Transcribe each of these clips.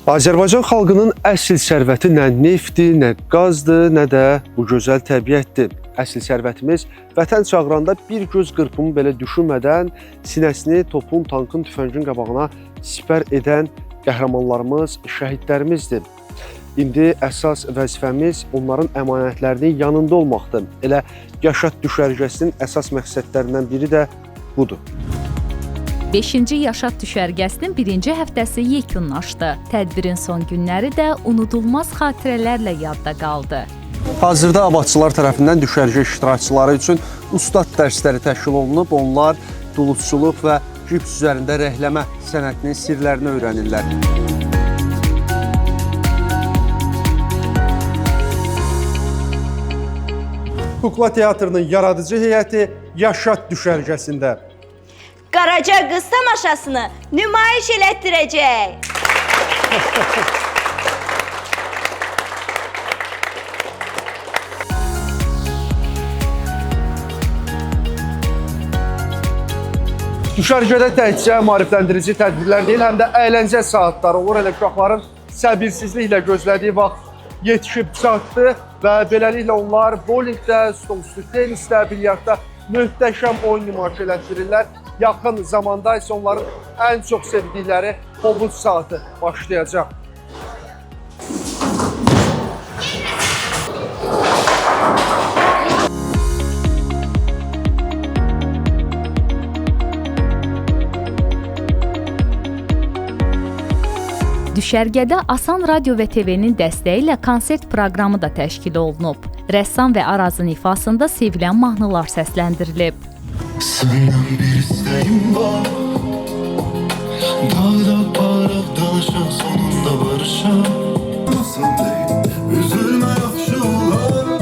Azərbaycan xalqının əsl sərvəti nə neftdir, nə qazdır, nə də bu gözəl təbiətdir. Əsl sərvətimiz vətən çağıranda bir göz qırpımı belə düşünmədən sinəsini topun, tankın, tüfəngin qabağına sipər edən qəhrəmanlarımız, şəhidlərimizdir. İndi əsas vəzifəmiz onların əmanətlərinin yanında olmaqdır. Elə Yaşad düşərgəsinin əsas məqsədlərindən biri də budur. 5-ci Yaşad düşərgəsinin birinci həftəsi yekunlaşdı. Tədbirin son günləri də unudulmaz xatirələrlə yadda qaldı. Hazırda abadçılar tərəfindən düşərgə iştirakçıları üçün ustad dərsləri təşkil olunub. Onlar duluzçuluq və gips üzərində rəhləmə sənətinin sirlərini öyrənirlər. Kukla teatrının yaradıcı heyəti Yaşad düşərgəsində Qaraca qız tamaşasını nümayiş elətdirəcək. Düşərgədə təkcə maarifləndirici tədbirlər deyil, həm də əyləncə saatları olur. Elə uşaqların səbirsizliklə gözlədiyi vaxt yetişib çatdı və beləliklə onlar bowlingdə, stolüstü tenisdə, bilyardda möhtəşəm oyun nümayiş elətdirirlər. Yaxın zamanda isə onların ən çox sevdikləri hovuz saatı başlayacaq. Düşərgədə Asan Radio və TV-nin dəstəyi ilə konsert proqramı da təşkil olunub. Rəssam və Arazın ifasında sevilən mahnılar səsləndirilib. Senden bir isteğim var. Dağda paraq danışan sonunda barışan. Nasıl değil, üzülme yaxşı olar.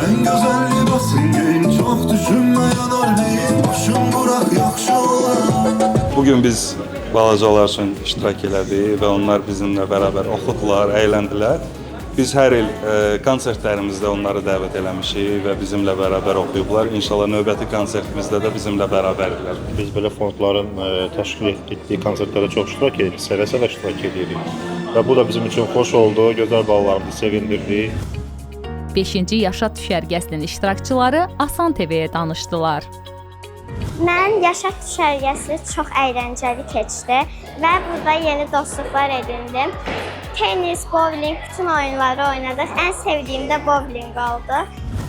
En güzel libasın giyin, çok düşünme yanar değil. Başım bırak yaxşı olar. Bugün biz balacalar üçün iştirak elədik və onlar bizimlə bərabər oxudular, əyləndilər. Biz hər il konsertlərimizdə onları dəvət eləmişik və bizimlə bərabər oxuyublar. İnşallah növbəti konsertimizdə də bizimlə bərabərdirlər. Biz belə fondların təşkil etdiyi konsertlərdə çox iştirak edirik, sərə-sərə iştirak edirik. Və bu da bizim üçün xoş oldu, gözəl balalarımızı sevindirdik. 5-ci Yaşad düşərgəsinin iştirakçıları Asan TV-yə danışdılar. Mən Yaşad düşərgəsi çox əyləncəli keçdi və burada yeni dostluqlar edindim. Tenis, bowling, bütün oyunları oynadıq. Ən sevdiyim də bowling oldu.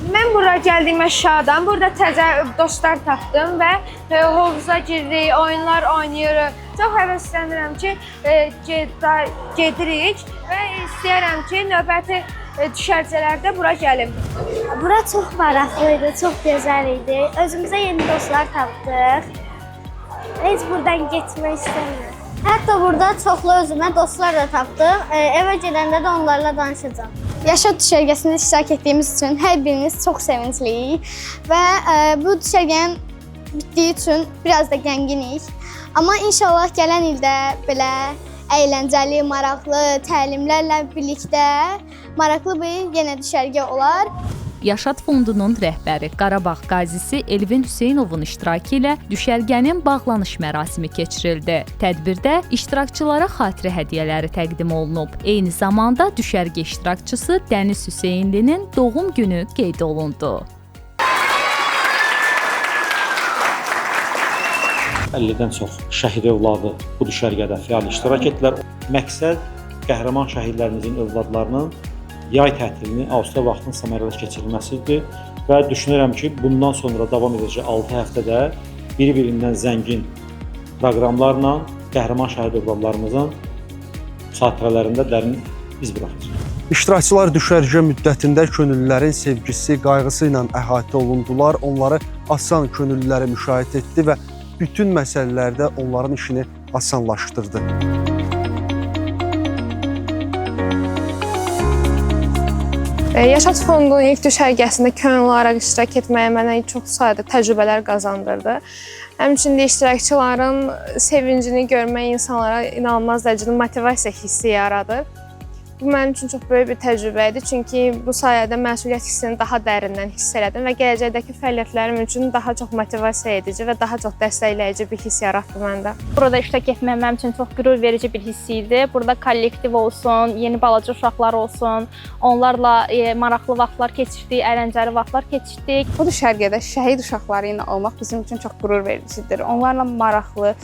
Mən bura gəldiyimə şadam. Burada təzə dostlar tapdım və hovuza girdik, oyunlar oynayırıq. Çox həvəslənirəm ki, gedirik və istəyirəm ki, növbəti düşərgələrdə bura gəlim. Bura çox maraqlıydı, çox gözəl idi. Özümüzə yeni dostlar tapdıq. Heç buradan getmək istəmirəm. Hətta burada çoxlu özümə dostlar da tapdım. Evə gedəndə də onlarla danışacağam. Yaşad düşərgəsində iştirak etdiyimiz üçün hər biriniz çox sevincliyik və bu düşərgənin bitdiyi üçün biraz da gənginik. Amma inşallah gələn ildə belə əyləncəli, maraqlı təlimlərlə birlikdə maraqlı bir yenə düşərgə olar. Yaşad fondunun rəhbəri Qarabağ qazisi Elvin Hüseynovun iştirakı ilə düşərgənin bağlanış mərasimi keçirildi. Tədbirdə iştirakçılara xatirə hədiyyələri təqdim olunub. Eyni zamanda düşərgə iştirakçısı Dəniz Hüseynlinin doğum günü qeyd olundu. 50-dən çox şəhid övladı bu düşərgədə fəal iştirak etdilər. Məqsəd qəhrəman şəhidlərimizin övladlarının yay tətilini Avstraliya vaxtının səmərəli keçirilməsidir və düşünürəm ki, bundan sonra davam edəcək 6 həftədə bir-birindən zəngin proqramlarla qəhrəman şəhid övladlarımızın xatirələrində dərin iz buraxacaq. İştirakçılar düşərgə müddətində könüllülərin sevgisi, qayğısı ilə əhatə olundular. Onları asan könüllüləri müşahidə etdi və bütün məsələlərdə onların işini asanlaşdırdı. Yaşad fondunun ilk düşərgəsində könüllü olaraq iştirak etməyə mənə çox sayda təcrübələr qazandırdı. Həmçinin sevincini görmək insanlara inanılmaz dərəcədə motivasiya hissi yaradır. Bu mənim üçün çox böyük bir təcrübə idi, çünki bu sayədə məsuliyyət hissini daha dərindən hiss elədim və gələcəkdəki fəaliyyətlərim üçün daha çox motivasiya edici və daha çox dəstəkləyici bir hiss yaratdı məndə. Burada iştirak etmək mənim üçün çox qürur verici bir hiss idi. Burada kollektiv olsun, yeni balaca uşaqlar olsun, onlarla maraqlı vaxtlar keçirdik, əyləncəli vaxtlar keçirdik. Bu düşərgədə şəhid uşaqları ilə olmaq bizim üçün çox qürur vericidir. Onlarla maraqlı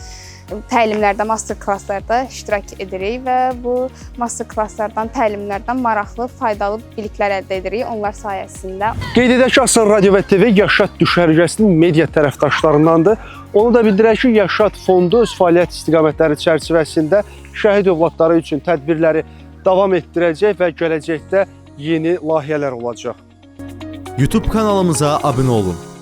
təlimlərdə, master klasslarda iştirak edirik və bu master klasslardan, təlimlərdən maraqlı, faydalı biliklər əldə edirik onlar sayəsində. Qeyd edək ki, Aslan Radio və TV Yaşad düşərgəsinin media tərəfdaşlarındandır. Onu da bildirək ki, Yaşad fondu öz fəaliyyət istiqamətləri çərçivəsində şəhid övladları üçün tədbirləri davam etdirəcək və gələcəkdə yeni layihələr olacaq. YouTube kanalımıza abunə olun.